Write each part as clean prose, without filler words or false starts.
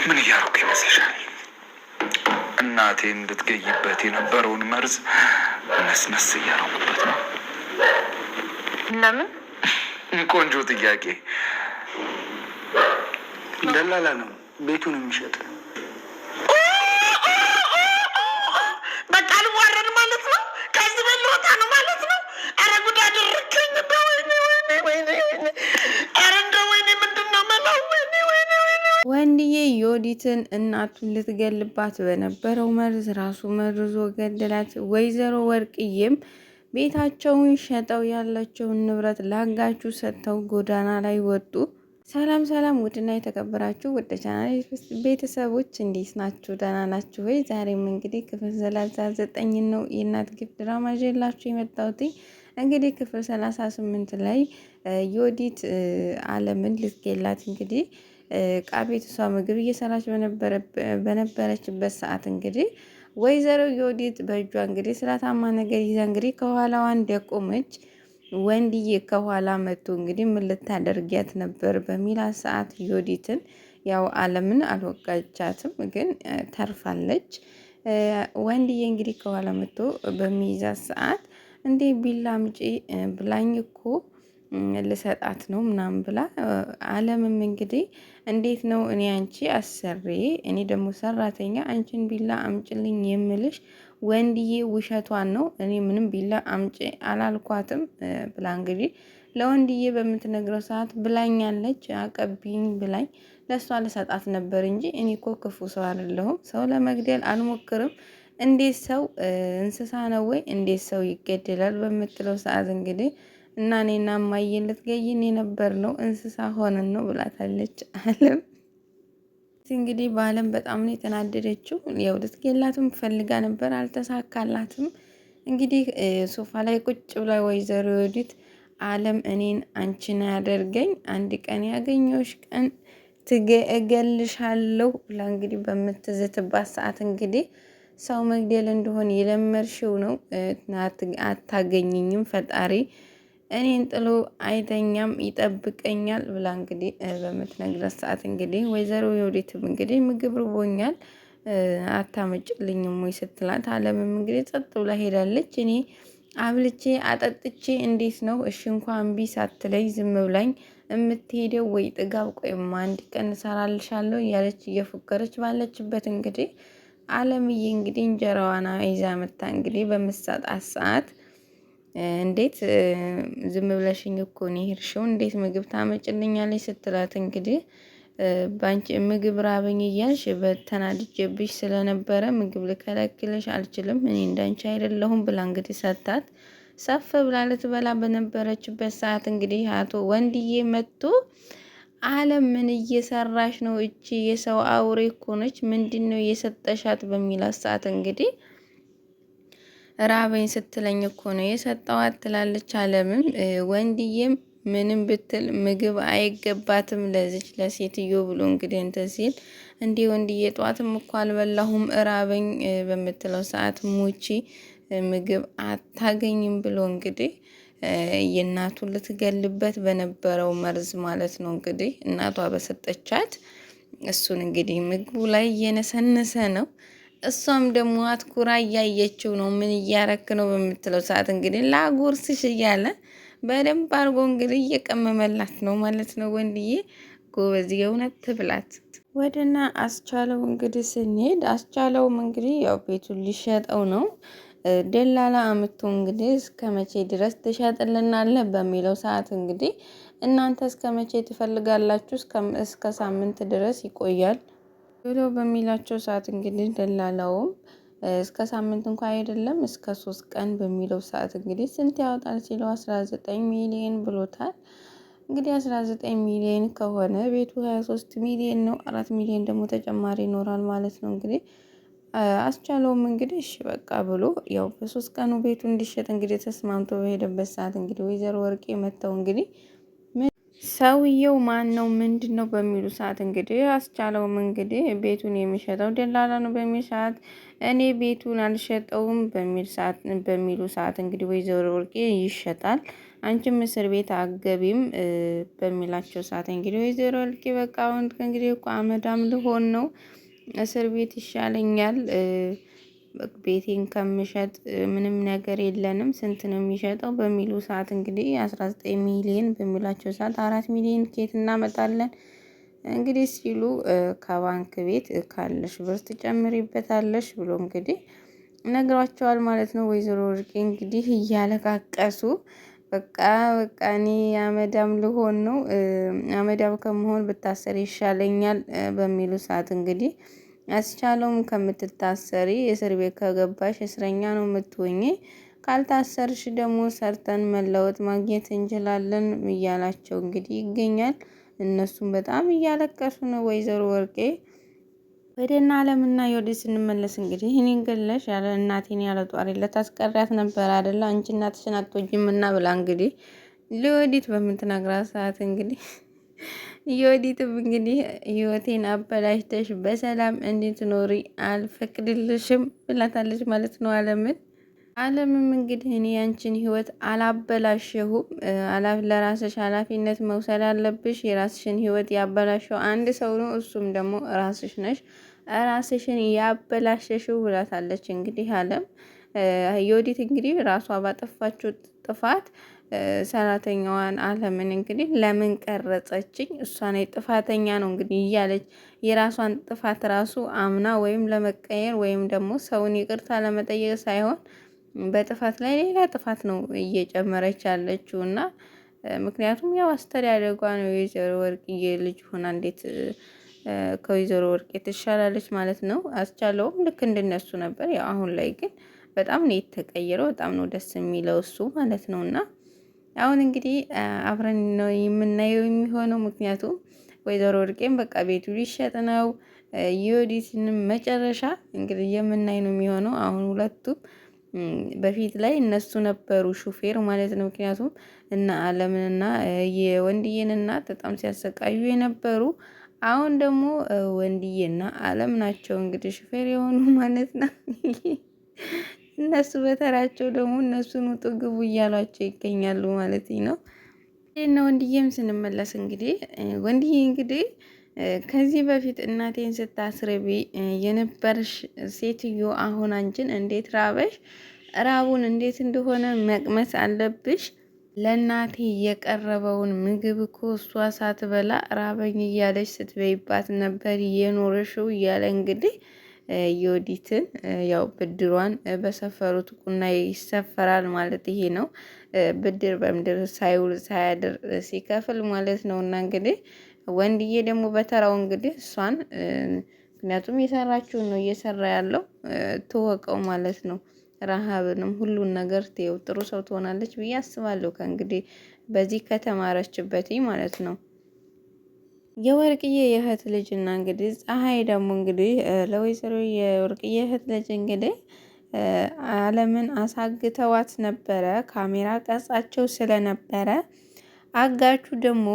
ምን እያደረኩ ይመስልሻል? እናቴ እንድትገይበት የነበረውን መርዝ ነስነስ እያደረኩበት ነው። ለምን? ቆንጆ ጥያቄ። ደላላ ነው ቤቱን የሚሸጥ። በቃ ልዋረድ ማለት ነው። ከዚህ ቤት ልወጣ ነው ማለት ነው። ኧረ ጉድ አደረግከኝ። ኧረ እንደው ወይኔ ምንድን ነው መላው? ወንድዬ ዮዲትን እናቱን ልትገልባት በነበረው መርዝ ራሱ መርዞ ገደላት። ወይዘሮ ወርቅዬም ቤታቸውን ሸጠው ያላቸውን ንብረት ላጋቹ ሰጥተው ጎዳና ላይ ወጡ። ሰላም ሰላም! ውድና የተከበራችሁ ውድ ቻናል ቤተሰቦች እንዴት ናችሁ? ደህና ናችሁ ወይ? ዛሬም እንግዲህ ክፍል 39 ነው የእናት ግፍ ድራማ ይዤላችሁ የመጣሁት። እንግዲህ ክፍል 38 ላይ ዮዲት አለምን ልትገላት እንግዲህ ቃቤት እሷ ምግብ እየሰራች በነበረችበት ሰዓት እንግዲህ ወይዘሮ ዮዲት በእጇ እንግዲህ ስለታማ ነገር ይዛ እንግዲህ ከኋላዋ እንደቆመች ወንድዬ ከኋላ መጥቶ እንግዲህ ምን ልታደርጊያት ነበር በሚላት ሰዓት ዮዲትን ያው አለምን አልወጋቻትም፣ ግን ተርፋለች። ወንድዬ እንግዲህ ከኋላ መጥቶ በሚይዛት ሰዓት እንዴ ቢላ አምጪ ብላኝ እኮ ልሰጣት ነው ምናምን ብላ አለምም እንግዲህ እንዴት ነው እኔ አንቺ አሰሪ እኔ ደግሞ ሰራተኛ አንቺን ቢላ አምጭልኝ የምልሽ ወንድዬ ውሸቷን ነው፣ እኔ ምንም ቢላ አምጪ አላልኳትም ብላ እንግዲህ ለወንድዬ በምትነግረው ሰዓት ብላኛለች፣ አቀቢኝ ብላኝ ለእሷ ልሰጣት ነበር እንጂ እኔ እኮ ክፉ ሰው አይደለሁም፣ ሰው ለመግደል አልሞክርም፣ እንዴት ሰው እንስሳ ነው ወይ እንዴት ሰው ይገደላል በምትለው ሰዓት እንግዲህ እና እኔና እማዬ ልትገይን የነበር ነው እንስሳ ሆነን ነው ብላታለች አለም። እንግዲህ በአለም በጣም ነው የተናደደችው። ያው ልትገላትም ፈልጋ ነበር፣ አልተሳካላትም። እንግዲህ ሶፋ ላይ ቁጭ ብላ ወይዘሮ ዮዲት አለም እኔን አንቺን ያደርገኝ አንድ ቀን ያገኘሁሽ ቀን እገልሻለሁ ብላ እንግዲህ በምትዝትባት ሰዓት እንግዲህ ሰው መግደል እንደሆን የለመድሽው ነው፣ አታገኝኝም ፈጣሪ እኔን ጥሎ አይተኛም ይጠብቀኛል ብላ እንግዲህ በምትነግራት ሰዓት እንግዲህ ወይዘሮ ዮዲትም እንግዲህ ምግብ ርቦኛል አታመጭልኝም ወይ ስትላት አለምም እንግዲህ ጸጥ ብላ ሄዳለች። እኔ አብልቼ አጠጥቼ እንዴት ነው እሺ እንኳን እምቢ ሳትለኝ ዝም ብላኝ የምትሄደው ወይ ጥጋብ፣ ቆይማ አንድ ቀን እሰራልሻለሁ እያለች እየፎከረች ባለችበት እንግዲህ አለምዬ እንግዲህ እንጀራዋን ይዛ መታ እንግዲህ በምትሰጣት ሰዓት እንዴት ዝም ብለሽኝ እኮ ነው ሄድሽው እንዴት ምግብ ታመጭልኛለች ስትላት እንግዲህ ባንቺ ምግብ ራበኝ እያልሽ በተናድጄብሽ ስለነበረ ምግብ ልከለክልሽ አልችልም፣ እኔ እንዳንቺ አይደለሁም ብላ እንግዲህ ሰታት ሰፍ ብላ ልትበላ በነበረችበት ሰዓት እንግዲህ አቶ ወንድዬ መጥቶ አለም ምን እየሰራሽ ነው? እቺ የሰው አውሬ እኮ ነች፣ ምንድን ነው የሰጠሻት በሚላት ሰዓት እንግዲህ ራበኝ ስትለኝ እኮ ነው የሰጠዋት ትላለች አለምም። ወንድዬም ምንም ብትል ምግብ አይገባትም ለዚች ለሴትዮ ብሎ እንግዲህ እንትን ሲል እንዲህ ወንድዬ ጠዋትም እኮ አልበላሁም ራበኝ በምትለው ሰዓት ሙቺ ምግብ አታገኝም ብሎ እንግዲህ የእናቱን ልትገልበት በነበረው መርዝ ማለት ነው እንግዲህ እናቷ በሰጠቻት እሱን እንግዲህ ምግቡ ላይ እየነሰነሰ ነው። እሷም ደግሞ አትኩራ እያየችው ነው። ምን እያረክ ነው በምትለው ሰዓት እንግዲህ ላጉርስሽ እያለ በደንብ አድርጎ እንግዲህ እየቀመመላት ነው ማለት ነው። ወንድዬ ጎበዝ የእውነት ትብላት። ወደና አስቻለው እንግዲህ ስንሄድ አስቻለውም እንግዲህ ያው ቤቱን ሊሸጠው ነው። ደላላ አምቶ እንግዲህ እስከ መቼ ድረስ ትሸጥልናለህ በሚለው ሰዓት እንግዲህ እናንተ እስከ መቼ ትፈልጋላችሁ? እስከ ሳምንት ድረስ ይቆያል ብሎ በሚላቸው ሰዓት እንግዲህ ደላላውም እስከ ሳምንት እንኳን አይደለም እስከ 3 ቀን በሚለው ሰዓት እንግዲህ ስንት ያወጣል ሲለው 19 ሚሊዮን ብሎታል። እንግዲህ 19 ሚሊዮን ከሆነ ቤቱ 23 ሚሊዮን ነው። 4 ሚሊዮን ደግሞ ተጨማሪ ይኖራል ማለት ነው። እንግዲህ አስቻለውም እንግዲህ እሺ በቃ ብሎ ያው በ3 ቀኑ ቤቱ እንዲሸጥ እንግዲህ ተስማምቶ በሄደበት ሰዓት እንግዲህ ወይዘሮ ወርቄ መተው እንግዲህ ሰውየው ማን ነው ምንድን ነው በሚሉ ሰዓት እንግዲህ አስቻለውም እንግዲህ ቤቱን የሚሸጠው ደላላ ነው በሚል ሰዓት እኔ ቤቱን አልሸጠውም በሚሉ ሰዓት እንግዲህ ወይዘሮ ወርቄ ይሸጣል አንቺም እስር ቤት አገቢም በሚላቸው ሰዓት እንግዲህ ወይዘሮ ወርቄ በቃ አሁን እንግዲህ እኮ አመዳም ልሆን ነው እስር ቤት ይሻለኛል ቤቴን ከምሸጥ ምንም ነገር የለንም ስንት ነው የሚሸጠው በሚሉ ሰዓት እንግዲህ 19 ሚሊዮን በሚላቸው ሰዓት 4 ሚሊዮን ኬት እናመጣለን እንግዲህ ሲሉ ከባንክ ቤት ካለሽ ብር ትጨምሪበታለሽ ብሎ እንግዲህ ነግሯቸዋል ማለት ነው። ወይዘሮ ወርቄ እንግዲህ እያለቃቀሱ በቃ እኔ አመዳም ልሆን ነው አመዳም ከመሆን ብታሰር ይሻለኛል በሚሉ ሰዓት እንግዲህ አስቻለውም ከምትታሰሪ እስር ቤት ከገባሽ እስረኛ ነው የምትሆኚ ካልታሰርሽ ደግሞ ሰርተን መለወጥ ማግኘት እንችላለን እያላቸው እንግዲህ ይገኛል። እነሱም በጣም እያለቀሱ ነው። ወይዘሮ ወርቄ ወደና አለምና ዮዲት ስንመለስ እንግዲህ እኔን ገለሽ ያለ እናቴን ያለ ጧሪ ለታስቀሪያት ነበር አይደለ አንቺ እናትሽን አትወጂምና ብላ እንግዲህ ለዮዲት በምትነግራት ሰዓት እንግዲህ ዮዲትም እንግዲህ ህይወቴን አበላሽተሽ በሰላም እንድትኖሪ አልፈቅድልሽም ብላታለች ማለት ነው አለምም እንግዲህ እኔ ያንቺን ህይወት አላበላሸሁም ለራስሽ ኃላፊነት መውሰድ አለብሽ የራስሽን ህይወት ያበላሸው አንድ ሰው ነው እሱም ደግሞ ራስሽ ነሽ ራስሽን ያበላሸሽው ብላታለች እንግዲህ አለም ዮዲት እንግዲህ ራሷ ባጠፋችው ጥፋት ሰራተኛዋን አለምን እንግዲህ ለምን ቀረጸችኝ እሷ ነኝ ጥፋተኛ ነው እንግዲህ እያለች የራሷን ጥፋት ራሱ አምና ወይም ለመቀየር ወይም ደግሞ ሰውን ይቅርታ ለመጠየቅ ሳይሆን በጥፋት ላይ ሌላ ጥፋት ነው እየጨመረች ያለችው እና ምክንያቱም ያው አስተዳደጓ ነው የወይዘሮ ወርቅዬ ልጅ ሆና እንዴት ከወይዘሮ ወርቄ ትሻላለች ማለት ነው። አስቻለውም ልክ እንደነሱ ነበር። ያው አሁን ላይ ግን በጣም ነው የተቀየረው። በጣም ነው ደስ የሚለው እሱ ማለት ነውና አሁን እንግዲህ አብረን ነው የምናየው የሚሆነው ምክንያቱም ወይዘሮ ወርቄም በቃ ቤቱ ሊሸጥ ነው ዮዲትንም መጨረሻ እንግዲህ የምናይ ነው የሚሆነው። አሁን ሁለቱም በፊት ላይ እነሱ ነበሩ ሹፌር ማለት ነው። ምክንያቱም እና አለምንና የወንድዬን እናት በጣም ሲያሰቃዩ የነበሩ አሁን ደግሞ ወንድዬና አለም ናቸው እንግዲህ ሹፌር የሆኑ ማለት ነው። እነሱ በተራቸው ደግሞ እነሱን ውጡ ግቡ እያሏቸው ይገኛሉ ማለት ነው። እና ወንድዬም ስንመለስ እንግዲህ ወንድዬ እንግዲህ ከዚህ በፊት እናቴን ስታስርቢ የነበርሽ ሴትዮ አሁን አንቺን እንዴት ራበሽ? ራቡን እንዴት እንደሆነ መቅመስ አለብሽ። ለእናቴ የቀረበውን ምግብ እኮ እሷ ሳትበላ ራበኝ እያለች ስትበይባት ነበር የኖረሽው እያለ እንግዲህ ዮዲትን ያው ብድሯን በሰፈሩት ቁና ይሰፈራል ማለት ይሄ ነው። ብድር በምድር ሳይውል ሳያድር ሲከፍል ማለት ነው። እና እንግዲህ ወንድዬ ደግሞ በተራው እንግዲህ እሷን ምክንያቱም የሰራችውን ነው እየሰራ ያለው ትወቀው ማለት ነው። ረሃብንም ሁሉን ነገር ትየው ጥሩ ሰው ትሆናለች ብዬ አስባለሁ። ከእንግዲህ በዚህ ከተማረችበት ማለት ነው። የወርቅዬ የእህት ልጅ እና እንግዲህ ፀሐይ ደግሞ እንግዲህ ለወይዘሮ የወርቅዬ እህት ልጅ እንግዲህ አለምን አሳግተዋት ነበረ። ካሜራ ቀርጻቸው ስለነበረ አጋቹ ደግሞ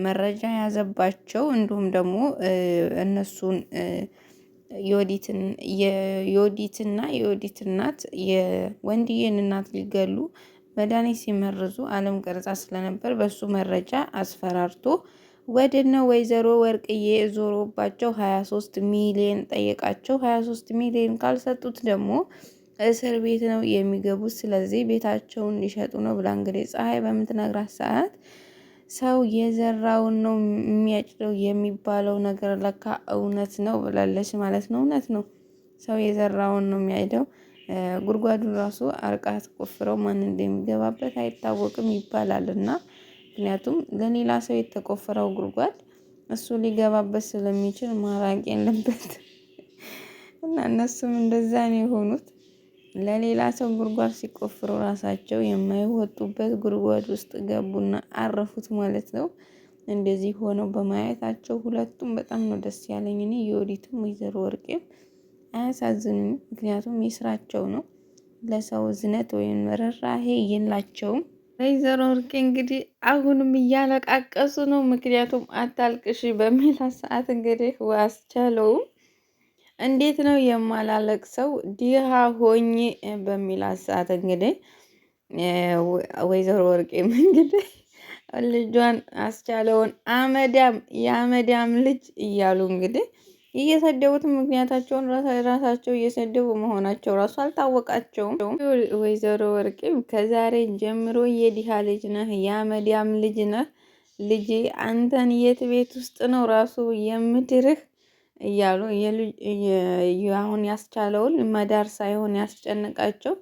መረጃ ያዘባቸው እንዲሁም ደግሞ እነሱን የዮዲትና የዮዲት እናት የወንድዬን እናት ሊገሉ መድኃኒት ሲመርዙ አለም ቀርጻ ስለነበር በሱ መረጃ አስፈራርቶ ወደነ ወይዘሮ ወርቅዬ ዞሮባቸው 23 ሚሊዮን ጠየቃቸው። 23 ሚሊዮን ካልሰጡት ደግሞ እስር ቤት ነው የሚገቡት። ስለዚህ ቤታቸውን ሊሸጡ ነው ብላ እንግዲህ ፀሐይ በምትነግራት ሰዓት ሰው የዘራውን ነው የሚያጭደው የሚባለው ነገር ለካ እውነት ነው ብላለች ማለት ነው። እውነት ነው። ሰው የዘራውን ነው የሚያጭደው። ጉድጓዱን ራሱ አርቃት ቆፍረው ማን እንደሚገባበት አይታወቅም ይባላል እና ምክንያቱም ለሌላ ሰው የተቆፈረው ጉድጓድ እሱ ሊገባበት ስለሚችል ማራቅ የለበት እና እነሱም እንደዛ ነው የሆኑት። ለሌላ ሰው ጉድጓድ ሲቆፍሩ ራሳቸው የማይወጡበት ጉድጓድ ውስጥ ገቡና አረፉት ማለት ነው። እንደዚህ ሆነው በማየታቸው ሁለቱም በጣም ነው ደስ ያለኝ። እኔ ዮዲትም ወይዘሮ ወርቄም አያሳዝኑም። ምክንያቱም የስራቸው ነው። ለሰው እዝነት ወይም ርህራሄ የላቸውም። ወይዘሮ ወርቄ እንግዲህ አሁንም እያለቃቀሱ ነው። ምክንያቱም አታልቅሽ በሚላት ሰዓት እንግዲህ አስቻለውም እንዴት ነው የማላለቅሰው ድሃ ሆኜ በሚላት ሰዓት እንግዲህ ወይዘሮ ወርቄም እንግዲህ ልጇን አስቻለውን አመዳም የአመዳም ልጅ እያሉ እንግዲህ እየሰደቡት ምክንያታቸውን ራሳቸው እየሰደቡ መሆናቸው ራሱ አልታወቃቸውም። ወይዘሮ ወርቄም ከዛሬ ጀምሮ የዲሃ ልጅ ነህ፣ የአመዳም ልጅ ነህ፣ ልጄ አንተን የት ቤት ውስጥ ነው ራሱ የምድርህ እያሉ አሁን ያስቻለውን መዳር ሳይሆን ያስጨንቃቸው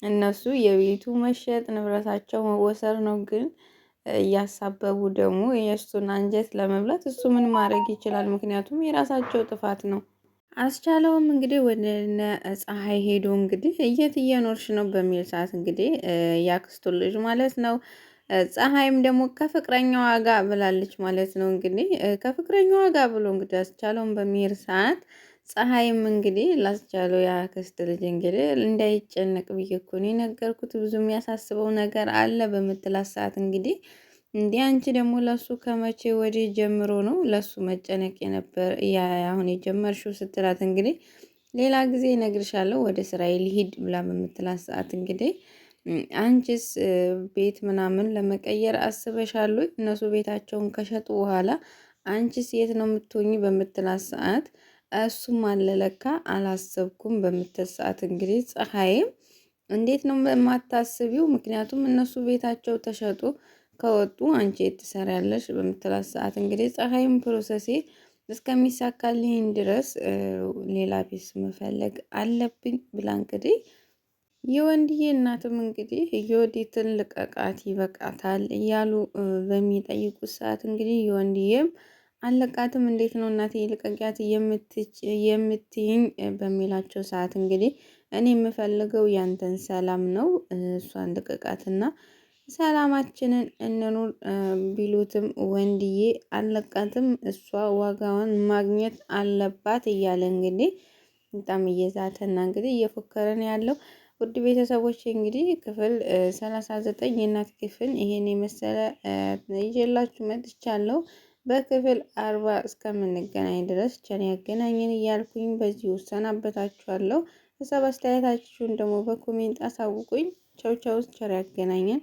እነሱ የቤቱ መሸጥ ንብረታቸው መወሰድ ነው። ግን እያሳበቡ ደግሞ የእሱን አንጀት ለመብላት እሱ ምን ማድረግ ይችላል? ምክንያቱም የራሳቸው ጥፋት ነው። አስቻለውም እንግዲህ ወደ ፀሐይ ሄዶ እንግዲህ የት እየኖርሽ ነው በሚል ሰዓት እንግዲህ ያክስቱ ልጅ ማለት ነው። ፀሐይም ደግሞ ከፍቅረኛዋ ጋር ብላለች ማለት ነው። እንግዲህ ከፍቅረኛዋ ጋር ብሎ እንግዲህ አስቻለውም በሚሄድ ሰዓት ፀሐይም እንግዲህ ላስቻለው ያክስት ልጅ እንግዲህ እንዳይጨነቅ ብዬ እኮ ነው የነገርኩት፣ ብዙ የሚያሳስበው ነገር አለ በምትላት ሰዓት እንግዲህ እንዲህ አንቺ ደግሞ ለሱ ከመቼ ወዲህ ጀምሮ ነው ለሱ መጨነቅ የነበር አሁን የጀመርሽው ስትላት እንግዲህ ሌላ ጊዜ እነግርሻለሁ ወደ ስራዬ ልሂድ ብላ በምትላት ሰዓት እንግዲህ አንቺስ ቤት ምናምን ለመቀየር አስበሻሉ? እነሱ ቤታቸውን ከሸጡ በኋላ አንቺስ የት ነው የምትሆኚ በምትላት ሰዓት እሱም አለለካ አላሰብኩም በምትል ሰዓት እንግዲህ ፀሐይም እንዴት ነው የማታስቢው? ምክንያቱም እነሱ ቤታቸው ተሸጡ ከወጡ አንቺ የት ትሰሪያለሽ በምትላት ሰዓት እንግዲህ ፀሐይም ፕሮሰሴ እስከሚሳካልኝ ድረስ ሌላ ቤት መፈለግ አለብኝ ብላ እንግዲህ የወንድዬ እናትም እንግዲህ የወዲትን ልቀቃት ይበቃታል እያሉ በሚጠይቁት ሰዓት እንግዲህ የወንድዬም አለቃትም እንዴት ነው እናቴ ልቀቂያት የምትይኝ በሚላቸው ሰዓት እንግዲህ እኔ የምፈልገው ያንተን ሰላም ነው፣ እሷን ልቀቃትና ሰላማችንን እንኑር ቢሉትም ወንድዬ አለቃትም እሷ ዋጋዋን ማግኘት አለባት እያለ እንግዲህ በጣም እየዛተና እንግዲህ እየፎከረን ያለው ውድ ቤተሰቦች እንግዲህ ክፍል 39 የእናት ክፍል ይሄን የመሰለ ይዤላችሁ መጥቻለሁ። በክፍል 40 እስከምንገናኝ ድረስ ቸር ያገናኘን እያልኩኝ በዚህ እሰናበታችኋለሁ። ሀሳብ አስተያየታችሁን ደግሞ በኮሜንት አሳውቁኝ። ቻው ቻው፣ ቸር ያገናኘን።